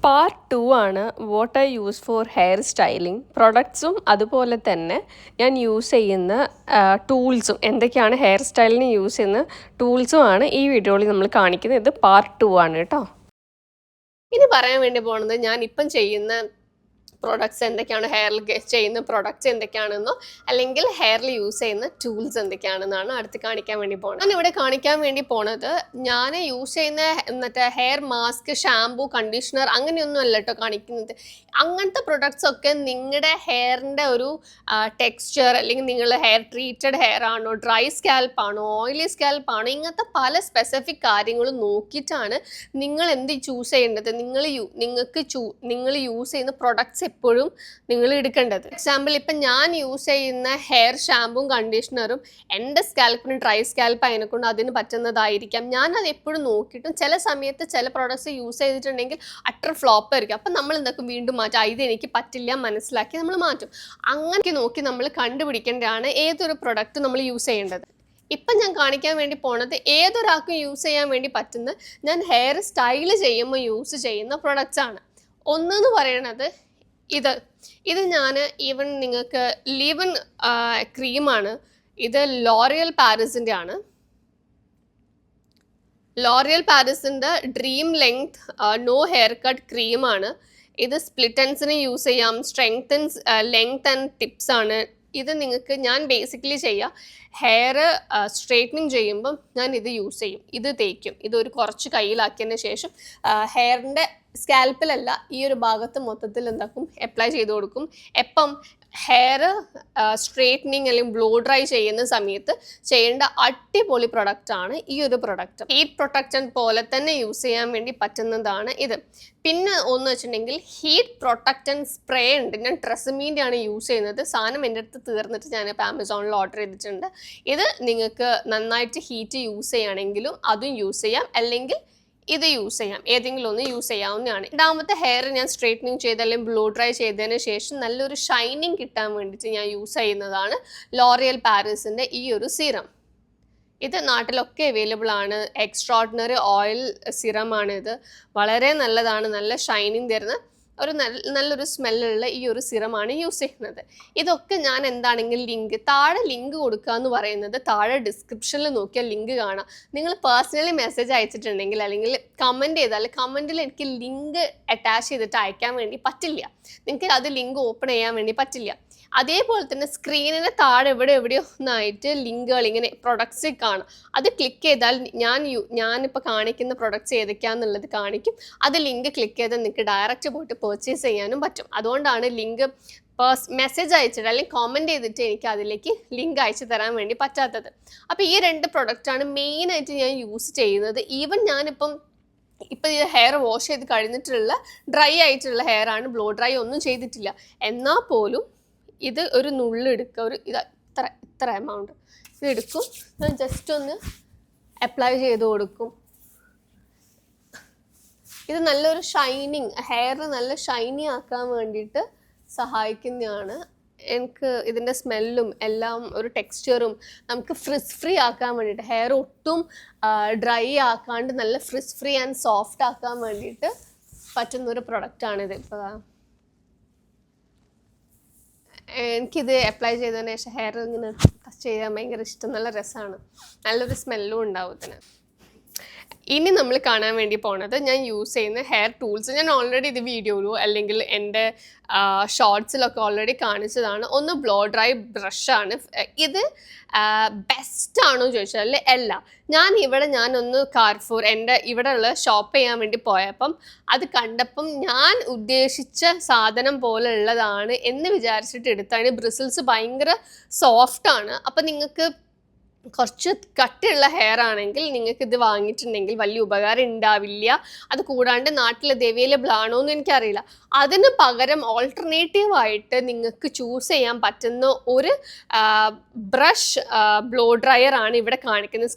Part 2 ആണ് what I use for hair styling പ്രൊഡക്ട്സും അതുപോലെ തന്നെ ഞാൻ യൂസ് ചെയ്യുന്ന ടൂൾസും എന്തൊക്കെയാണ് ഹെയർ സ്റ്റൈലിന് യൂസ് ചെയ്യുന്ന ടൂൾസും ആണ് ഈ വീഡിയോയിൽ നമ്മൾ കാണിക്കുന്നത്. ഇത് പാർട്ട് 2 ആണ് കേട്ടോ. ഇനി പറയാൻ വേണ്ടി പോകുന്നത് ഞാൻ ഇപ്പം ചെയ്യുന്ന പ്രൊഡക്ട്സ് എന്തൊക്കെയാണ്, ഹെയറിൽ ചെയ്യുന്ന പ്രൊഡക്ട്സ് എന്തൊക്കെയാണെന്നോ അല്ലെങ്കിൽ ഹെയറിൽ യൂസ് ചെയ്യുന്ന ടൂൾസ് എന്തൊക്കെയാണെന്നാണ് അടുത്ത് കാണിക്കാൻ വേണ്ടി പോകുന്നത്. ഞാൻ ഇവിടെ കാണിക്കാൻ വേണ്ടി പോണത് ഞാൻ യൂസ് ചെയ്യുന്ന മറ്റേ ഹെയർ മാസ്ക്, ഷാംപൂ, കണ്ടീഷണർ അങ്ങനെയൊന്നും അല്ല കേട്ടോ കാണിക്കുന്നത്. അങ്ങനത്തെ പ്രൊഡക്ട്സ് ഒക്കെ നിങ്ങളുടെ ഹെയറിൻ്റെ ഒരു ടെക്സ്ചർ, അല്ലെങ്കിൽ നിങ്ങളുടെ ഹെയർ ട്രീറ്റഡ് ഹെയർ ആണോ, ഡ്രൈ സ്കാൽപ്പ് ആണോ, ഓയിലി സ്കാൽപ്പ് ആണോ, ഇങ്ങനത്തെ പല സ്പെസിഫിക് കാര്യങ്ങളും നോക്കിയിട്ടാണ് നിങ്ങൾ എന്ത് ചൂസ് ചെയ്യേണ്ടത്. നിങ്ങൾ യൂസ് ചെയ്യുന്ന പ്രൊഡക്ട്സ് എപ്പോഴും നിങ്ങൾ എടുക്കേണ്ടത്. എക്സാമ്പിൾ ഇപ്പം ഞാൻ യൂസ് ചെയ്യുന്ന ഹെയർ ഷാമ്പും കണ്ടീഷണറും എൻ്റെ സ്കാൽപ്പിന് ഡ്രൈ സ്കാൽപ്പ് അതിനെക്കൊണ്ട് അതിന് പറ്റുന്നതായിരിക്കാം. ഞാൻ അത് എപ്പോഴും നോക്കിയിട്ടും ചില സമയത്ത് ചില പ്രോഡക്ട്സ് യൂസ് ചെയ്തിട്ടുണ്ടെങ്കിൽ അട്ടർ ഫ്ലോപ്പ് ആയിരിക്കും. അപ്പം നമ്മൾ എന്താക്കും, വീണ്ടും മാറ്റും. ഇത് എനിക്ക് പറ്റില്ല മനസ്സിലാക്കി നമ്മൾ മാറ്റും. അങ്ങനെ നോക്കി നമ്മൾ കണ്ടുപിടിക്കേണ്ടതാണ് ഏതൊരു പ്രൊഡക്റ്റ് നമ്മൾ യൂസ് ചെയ്യേണ്ടത്. ഇപ്പം ഞാൻ കാണിക്കാൻ വേണ്ടി പോണത് ഏതൊരാൾക്കും യൂസ് ചെയ്യാൻ വേണ്ടി പറ്റുന്ന, ഞാൻ ഹെയർ സ്റ്റൈൽ ചെയ്യുമ്പോൾ യൂസ് ചെയ്യുന്ന പ്രൊഡക്ട്സ് ആണ്. ഒന്നെന്ന് പറയണത് ഇത് ഞാൻ ഈവൻ നിങ്ങൾക്ക് ലിവൻ ക്രീമാണ്. ഇത് ലോറിയൽ പാരീസിൻ്റെ ആണ്. ലോറിയൽ പാരീസിൻ്റെ dream length no haircut ക്രീമാണ്. ഇത് സ്പ്ലിറ്റൻസിന് യൂസ് ചെയ്യാം. സ്ട്രെങ്തൻസ് ലെങ്ത് ആൻഡ് ടിപ്സ് ആണ്. ഇത് നിങ്ങൾക്ക് ഞാൻ ബേസിക്കലി ചെയ്യുക, ഹെയർ സ്ട്രെയിറ്റനിങ് ചെയ്യുമ്പം ഞാൻ ഇത് യൂസ് ചെയ്യും. ഇത് തേക്കും. ഇതൊരു കുറച്ച് കയ്യിലാക്കിയതിന് ശേഷം ഹെയറിൻ്റെ സ്കാൽപ്പിലല്ല, ഈ ഒരു ഭാഗത്ത് മൊത്തത്തിൽ എന്താക്കും, അപ്ലൈ ചെയ്ത് കൊടുക്കും. എപ്പം ഹെയർ സ്ട്രെയിറ്റനിങ് അല്ലെങ്കിൽ ബ്ലോ ഡ്രൈ ചെയ്യുന്ന സമയത്ത് ചെയ്യേണ്ട അടിപൊളി പ്രൊഡക്റ്റാണ് ഈ ഒരു പ്രൊഡക്റ്റ്. ഹീറ്റ് പ്രൊട്ടക്റ്റൻ പോലെ തന്നെ യൂസ് ചെയ്യാൻ വേണ്ടി പറ്റുന്നതാണ് ഇത്. പിന്നെ ഒന്ന് വെച്ചിട്ടുണ്ടെങ്കിൽ ഹീറ്റ് പ്രൊട്ടക്റ്റൻ സ്പ്രേ ഉണ്ട്. ഞാൻ ട്രെസമീൻ്റെ ആണ് യൂസ് ചെയ്യുന്നത്. സാധനം എൻ്റെ അടുത്ത് തീർന്നിട്ട് ഞാനിപ്പോൾ ആമസോണിൽ ഓർഡർ ചെയ്തിട്ടുണ്ട്. ഇത് നിങ്ങൾക്ക് നന്നായിട്ട് ഹീറ്റ് യൂസ് ചെയ്യുകയാണെങ്കിലും അതും യൂസ് ചെയ്യാം, അല്ലെങ്കിൽ ഇത് യൂസ് ചെയ്യാം. ഏതെങ്കിലും ഒന്ന് യൂസ് ചെയ്യാവുന്നതാണ്. രണ്ടാമത്തെ ഹെയർ ഞാൻ സ്ട്രെയിറ്റനിങ് ചെയ്ത് അല്ലെങ്കിൽ ബ്ലോ ഡ്രൈ ചെയ്തതിന് ശേഷം നല്ലൊരു ഷൈനിങ് കിട്ടാൻ വേണ്ടിയിട്ട് ഞാൻ യൂസ് ചെയ്യുന്നതാണ് ലോറിയൽ പാരീസിൻ്റെ ഈ ഒരു സിറം. ഇത് നാട്ടിലൊക്കെ അവൈലബിൾ ആണ്. എക്സ്ട്രോർഡിനറി ഓയിൽ സിറമാണ് ഇത്. വളരെ നല്ലതാണ്. നല്ല ഷൈനിങ് തരുന്ന ഒരു നല്ലൊരു സ്മെല്ലുള്ള ഈ ഒരു സിറമാണ് യൂസ് ചെയ്യുന്നത്. ഇതൊക്കെ ഞാൻ എന്താണെങ്കിലും താഴെ ലിങ്ക് കൊടുക്കുക എന്ന് പറയുന്നത്, താഴെ ഡിസ്ക്രിപ്ഷനിൽ നോക്കിയാൽ ലിങ്ക് കാണാം. നിങ്ങൾ പേഴ്സണലി മെസ്സേജ് അയച്ചിട്ടുണ്ടെങ്കിൽ അല്ലെങ്കിൽ കമൻറ്റ് ചെയ്താൽ കമൻറ്റിൽ എനിക്ക് ലിങ്ക് അറ്റാച്ച് ചെയ്തിട്ട് അയക്കാൻ വേണ്ടി പറ്റില്ല. നിങ്ങൾക്ക് അത് ലിങ്ക് ഓപ്പൺ ചെയ്യാൻ വേണ്ടി പറ്റില്ല. അതേപോലെ തന്നെ സ്ക്രീനിന് താഴെ എവിടെയോ ഒന്നായിട്ട് ലിങ്കുകൾ ഇങ്ങനെ പ്രൊഡക്ട്സ് കാണാം. അത് ക്ലിക്ക് ചെയ്താൽ ഞാനിപ്പോൾ കാണിക്കുന്ന പ്രൊഡക്ട്സ് ഏതൊക്കെയാണെന്നുള്ളത് കാണിക്കും. അത് ലിങ്ക് ക്ലിക്ക് ചെയ്താൽ നിങ്ങൾക്ക് ഡയറക്റ്റ് പോയിട്ട് പർച്ചേസ് ചെയ്യാനും പറ്റും. അതുകൊണ്ടാണ് ലിങ്ക് മെസ്സേജ് അയച്ചിട്ട് അല്ലെങ്കിൽ കമൻറ്റ് ചെയ്തിട്ട് എനിക്ക് അതിലേക്ക് ലിങ്ക് അയച്ചു തരാൻ വേണ്ടി പറ്റാത്തത്. അപ്പോൾ ഈ 2 പ്രൊഡക്റ്റാണ് മെയിനായിട്ട് ഞാൻ യൂസ് ചെയ്യുന്നത്. ഈവൻ ഞാനിപ്പം ഈ ഹെയർ വാഷ് ചെയ്ത് കഴിഞ്ഞിട്ടുള്ള ഡ്രൈ ആയിട്ടുള്ള ഹെയർ ആണ്, ബ്ലോ ഡ്രൈ ഒന്നും ചെയ്തിട്ടില്ല. എന്നാൽ പോലും ഇത് ഒരു നുള്ളെടുക്കുക, ഇത്ര എമൗണ്ട് ഇത് എടുക്കും. ഞാൻ ജസ്റ്റ് ഒന്ന് അപ്ലൈ ചെയ്ത് കൊടുക്കും. ഇത് നല്ലൊരു ഷൈനിങ്, ഹെയർ നല്ല ഷൈനി ആക്കാൻ വേണ്ടിയിട്ട് സഹായിക്കുന്നതാണ്. എനിക്ക് ഇതിൻ്റെ സ്മെല്ലും എല്ലാം ഒരു ടെക്സ്ചറും നമുക്ക് ഫ്രിസ് ഫ്രീ ആക്കാൻ വേണ്ടിയിട്ട്, ഹെയർ ഒട്ടും ഡ്രൈ ആക്കാണ്ട് നല്ല ഫ്രിസ് ഫ്രീ ആൻഡ് സോഫ്റ്റ് ആക്കാൻ വേണ്ടിയിട്ട് പറ്റുന്നൊരു പ്രൊഡക്റ്റാണിത്. ഇപ്പോൾ എനിക്കിത് അപ്ലൈ ചെയ്തതിന് ശേഷം ഹെയർ ഇങ്ങനെ ടച്ച് ചെയ്യാൻ ഭയങ്കര ഇഷ്ടം. നല്ല രസമാണ്. നല്ലൊരു സ്മെല്ലും ഉണ്ടാവും ഇതിന്. ഇനി നമ്മൾ കാണാൻ വേണ്ടി പോണത് ഞാൻ യൂസ് ചെയ്യുന്ന ഹെയർ ടൂൾസ്. ഞാൻ ഓൾറെഡി ഇത് വീഡിയോയിലോ അല്ലെങ്കിൽ എൻ്റെ ഷോർട്സിലൊക്കെ ഓൾറെഡി കാണിച്ചതാണ്. ഒന്ന് ബ്ലോ ഡ്രൈ ബ്രഷാണ്. ഇത് ബെസ്റ്റാണോ ചോദിച്ചാൽ അല്ല. ഞാനൊന്ന് കാർഫോർ എൻ്റെ ഇവിടെയുള്ള ഷോപ്പ് ചെയ്യാൻ വേണ്ടി പോയപ്പം അത് കണ്ടപ്പം ഞാൻ ഉദ്ദേശിച്ച സാധനം പോലെ ഉള്ളതാണ് എന്ന് വിചാരിച്ചിട്ട് എടുത്താണ്. ബ്രിസിൽസ് ഭയങ്കര സോഫ്റ്റാണ്. അപ്പം നിങ്ങൾക്ക് കുറച്ച് കട്ടിയുള്ള ഹെയർ ആണെങ്കിൽ നിങ്ങൾക്ക് ഇത് വാങ്ങിയിട്ടുണ്ടെങ്കിൽ വലിയ ഉപകാരം ഉണ്ടാവില്ല. അത് കൂടാണ്ട് നാട്ടിൽ ഇത് അവൈലബിൾ ആണോ എന്ന് എനിക്കറിയില്ല. അതിന് പകരം ഓൾട്ടർനേറ്റീവായിട്ട് നിങ്ങൾക്ക് ചൂസ് ചെയ്യാൻ പറ്റുന്ന ഒരു ബ്രഷ് ബ്ലോ ഡ്രയർ ആണ് ഇവിടെ കാണിക്കുന്നത്.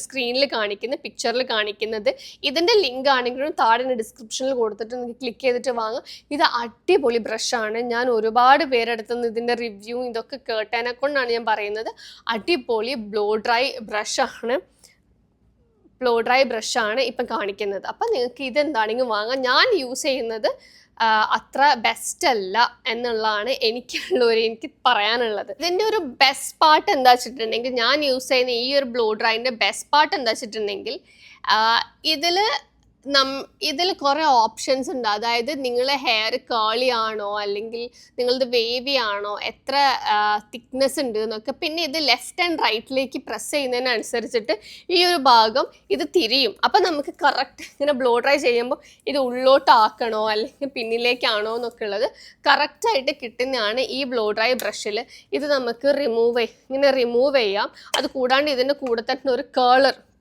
സ്ക്രീനിൽ കാണിക്കുന്ന പിക്ചറിൽ കാണിക്കുന്നത്. ഇതിൻ്റെ ലിങ്ക് ആണെങ്കിലും താഴെ ഡിസ്ക്രിപ്ഷനിൽ കൊടുത്തിട്ട് നിങ്ങൾക്ക് ക്ലിക്ക് ചെയ്തിട്ട് വാങ്ങാം. ഇത് അടിപൊളി ബ്രഷാണ്. ഞാൻ ഒരുപാട് പേരെടുത്തുനിന്ന് ഇതിൻ്റെ റിവ്യൂ ഇതൊക്കെ കേട്ടതിനെ കൊണ്ടാണ് ഞാൻ പറയുന്നത്. അടിപൊളി ബ്ലോ ഡ്രൈ ബ്രഷാണ്. ബ്ലോ ഡ്രൈ ബ്രഷാണ് ഇപ്പം കാണിക്കുന്നത്. അപ്പം നിങ്ങൾക്ക് ഇതെന്താണെങ്കിലും വാങ്ങാം. ഞാൻ യൂസ് ചെയ്യുന്നത് അത്ര ബെസ്റ്റ് അല്ല എന്നുള്ളതാണ് എനിക്ക് പറയാനുള്ളത്. ഇതിൻ്റെ ഒരു ബെസ്റ്റ് പാർട്ട് എന്താ വെച്ചിട്ടുണ്ടെങ്കിൽ, ഞാൻ യൂസ് ചെയ്യുന്ന ഈ ഒരു ബ്ലോ ഡ്രൈൻ്റെ ബെസ്റ്റ് പാർട്ട് എന്താ വെച്ചിട്ടുണ്ടെങ്കിൽ, ഇതിൽ കുറേ ഓപ്ഷൻസ് ഉണ്ട്. അതായത് നിങ്ങളെ ഹെയർ കേളി ആണോ അല്ലെങ്കിൽ നിങ്ങളത് വേവി ആണോ, എത്ര തിക്നെസ് ഉണ്ട് എന്നൊക്കെ. പിന്നെ ഇത് ലെഫ്റ്റ് ആൻഡ് റൈറ്റിലേക്ക് പ്രസ് ചെയ്യുന്നതിനനുസരിച്ചിട്ട് ഈ ഒരു ഭാഗം ഇത് തിരിയും. അപ്പം നമുക്ക് കറക്റ്റ് ഇങ്ങനെ ബ്ലോ ഡ്രൈ ചെയ്യുമ്പോൾ ഇത് ഉള്ളോട്ടാക്കണോ അല്ലെങ്കിൽ പിന്നിലേക്കാണോ എന്നൊക്കെ ഉള്ളത് കറക്റ്റായിട്ട് കിട്ടുന്നതാണ് ഈ ബ്ലോ ഡ്രൈ ബ്രഷിൽ. ഇത് നമുക്ക് ഇങ്ങനെ റിമൂവ് ചെയ്യാം. അത് കൂടാണ്ട് ഇതിൻ്റെ കൂടെ തന്നെ ഒരു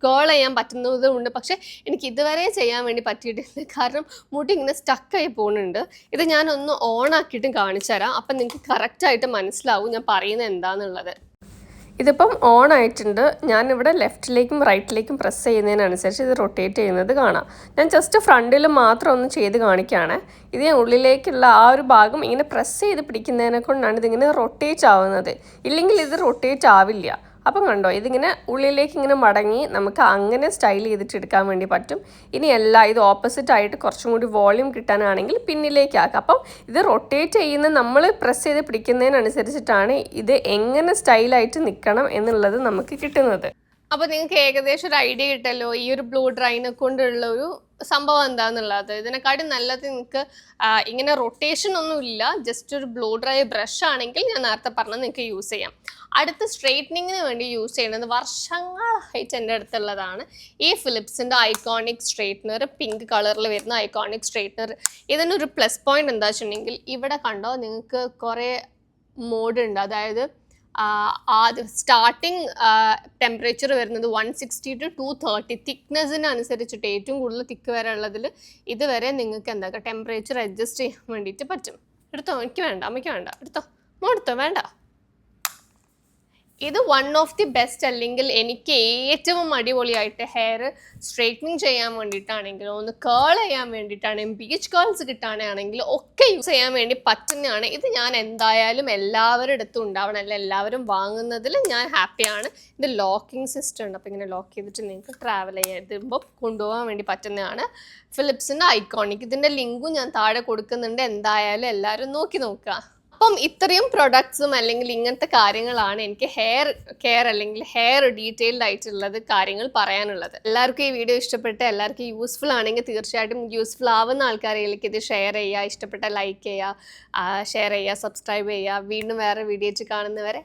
കേൾ ചെയ്യാൻ പറ്റുന്നതുമുണ്ട്. പക്ഷെ എനിക്ക് ഇതുവരെ ചെയ്യാൻ വേണ്ടി പറ്റിയിട്ടില്ല, കാരണം മുടി ഇങ്ങനെ സ്റ്റക്കായി പോകുന്നുണ്ട്. ഇത് ഞാനൊന്ന് ഓൺ ആക്കിയിട്ടും കാണിച്ചു തരാം. അപ്പം നിങ്ങൾക്ക് കറക്റ്റായിട്ട് മനസ്സിലാവും ഞാൻ പറയുന്നത് എന്താണെന്നുള്ളത്. ഇതിപ്പം ഓൺ ആയിട്ടുണ്ട്. ഞാനിവിടെ ലെഫ്റ്റിലേക്കും റൈറ്റിലേക്കും പ്രസ് ചെയ്യുന്നതിനനുസരിച്ച് ഇത് റൊട്ടേറ്റ് ചെയ്യുന്നത് കാണാം. ഞാൻ ജസ്റ്റ് ഫ്രണ്ടിൽ മാത്രം ഒന്ന് ചെയ്ത് കാണിക്കുകയാണ്. ഇത് ഉള്ളിലേക്കുള്ള ആ ഒരു ഭാഗം ഇങ്ങനെ പ്രസ് ചെയ്ത് പിടിക്കുന്നതിനെ കൊണ്ടാണ് ഇതിങ്ങനെ റൊട്ടേറ്റ് ആവുന്നത്. ഇല്ലെങ്കിൽ ഇത് റൊട്ടേറ്റ് ആവില്ല. അപ്പം കണ്ടോ, ഇതിങ്ങനെ ഉള്ളിലേക്ക് ഇങ്ങനെ മടങ്ങി നമുക്ക് അങ്ങനെ സ്റ്റൈൽ ചെയ്തിട്ട് എടുക്കാൻ വേണ്ടി പറ്റും. ഇനിയല്ല, ഇത് ഓപ്പോസിറ്റ് ആയിട്ട് കുറച്ചും കൂടി വോളിയം കിട്ടാനാണെങ്കിൽ പിന്നിലേക്കാക്കാം. അപ്പം ഇത് റൊട്ടേറ്റ് ചെയ്യുന്ന നമ്മൾ പ്രസ് ചെയ്ത് പിടിക്കുന്നതിനനുസരിച്ചിട്ടാണ് ഇത് എങ്ങനെ സ്റ്റൈലായിട്ട് നിൽക്കണം എന്നുള്ളത് നമുക്ക് കിട്ടുന്നത്. അപ്പോൾ നിങ്ങൾക്ക് ഏകദേശം ഒരു ഐഡിയ കിട്ടല്ലോ ഈ ഒരു ബ്ലൂ ഡ്രൈനെ കൊണ്ടുള്ള ഒരു സംഭവം എന്താണെന്നുള്ളത്. ഇതിനെക്കാട്ടും നല്ലത് നിങ്ങൾക്ക് ഇങ്ങനെ റൊട്ടേഷൻ ഒന്നും ഇല്ല, ജസ്റ്റ് ഒരു ബ്ലൂ ഡ്രൈ ബ്രഷ് ആണെങ്കിൽ ഞാൻ നേരത്തെ പറഞ്ഞത് നിങ്ങൾക്ക് യൂസ് ചെയ്യാം. അടുത്ത് സ്ട്രെയിറ്റനിങ്ങിന് വേണ്ടി യൂസ് ചെയ്യുന്നത് വർഷങ്ങളായിട്ട് എൻ്റെ അടുത്തുള്ളതാണ് ഈ ഫിലിപ്സിൻ്റെ ഐക്കോണിക് സ്ട്രെയിറ്റ്നർ, പിങ്ക് കളറിൽ വരുന്ന ഐക്കോണിക് സ്ട്രെയിറ്റ്നർ. ഇതിനൊരു പ്ലസ് പോയിന്റ് എന്താ വെച്ചിട്ടുണ്ടെങ്കിൽ, ഇവിടെ കണ്ടോ നിങ്ങൾക്ക് കുറേ മോഡ് ഉണ്ട്. അതായത് സ്റ്റാർട്ടിങ് ടെമ്പറേച്ചർ വരുന്നത് 160 to 230. തിക്നെസ്സിനനുസരിച്ചിട്ട് ഏറ്റവും കൂടുതൽ തിക്ക് വരെ ഉള്ളതിൽ ഇതുവരെ നിങ്ങൾക്ക് എന്താ ടെമ്പറേച്ചർ അഡ്ജസ്റ്റ് ചെയ്യാൻ വേണ്ടിയിട്ട് പറ്റും. എടുത്തോ, എനിക്ക് വേണ്ട, അമ്മയ്ക്ക് വേണ്ട, എടുത്തോ വേണ്ട. ഇത് വൺ ഓഫ് ദി ബെസ്റ്റ്, അല്ലെങ്കിൽ എനിക്ക് ഏറ്റവും അടിപൊളിയായിട്ട് ഹെയർ സ്ട്രെയിറ്റനിങ് ചെയ്യാൻ വേണ്ടിയിട്ടാണെങ്കിലും ഒന്ന് കേൾ ചെയ്യാൻ വേണ്ടിയിട്ടാണെങ്കിലും ബീച്ച് കേൾസ് കിട്ടാനാണെങ്കിലും ഒക്കെ യൂസ് ചെയ്യാൻ വേണ്ടി പറ്റുന്നതാണ്. ഇത് ഞാൻ എന്തായാലും എല്ലാവരുടെ അടുത്തും ഉണ്ടാവണം, അല്ല എല്ലാവരും വാങ്ങുന്നതിൽ ഞാൻ ഹാപ്പിയാണ്. ഇത് ലോക്കിംഗ് സിസ്റ്റം ഉണ്ട്. അപ്പോൾ ഇങ്ങനെ ലോക്ക് ചെയ്തിട്ട് നിങ്ങൾക്ക് ട്രാവൽ ചെയ്യുമ്പോൾ കൊണ്ടുപോകാൻ വേണ്ടി പറ്റുന്നതാണ്. ഫിലിപ്സിൻ്റെ ഐക്കോണിക്. ഇതിൻ്റെ ലിങ്കും ഞാൻ താഴെ കൊടുക്കുന്നുണ്ട്. എന്തായാലും എല്ലാവരും നോക്കുക. അപ്പം ഇത്രയും പ്രൊഡക്ട്സും അല്ലെങ്കിൽ ഇങ്ങനത്തെ കാര്യങ്ങളാണ് എനിക്ക് ഹെയർ കെയർ അല്ലെങ്കിൽ ഹെയർ ഡീറ്റെയിൽഡ് ആയിട്ടുള്ളത് കാര്യങ്ങൾ പറയാനുള്ളത്. എല്ലാവർക്കും ഈ വീഡിയോ ഇഷ്ടപ്പെട്ട് എല്ലാവർക്കും യൂസ്ഫുൾ ആണെങ്കിൽ തീർച്ചയായിട്ടും യൂസ്ഫുൾ ആവുന്ന ആൾക്കാരിലേക്ക് ഇത് ഷെയർ ചെയ്യുക, ഇഷ്ടപ്പെട്ട ലൈക്ക് ചെയ്യുക, ഷെയർ ചെയ്യുക, സബ്സ്ക്രൈബ് ചെയ്യുക. വീണ്ടും വേറെ വീഡിയോ കാണുന്നവരെ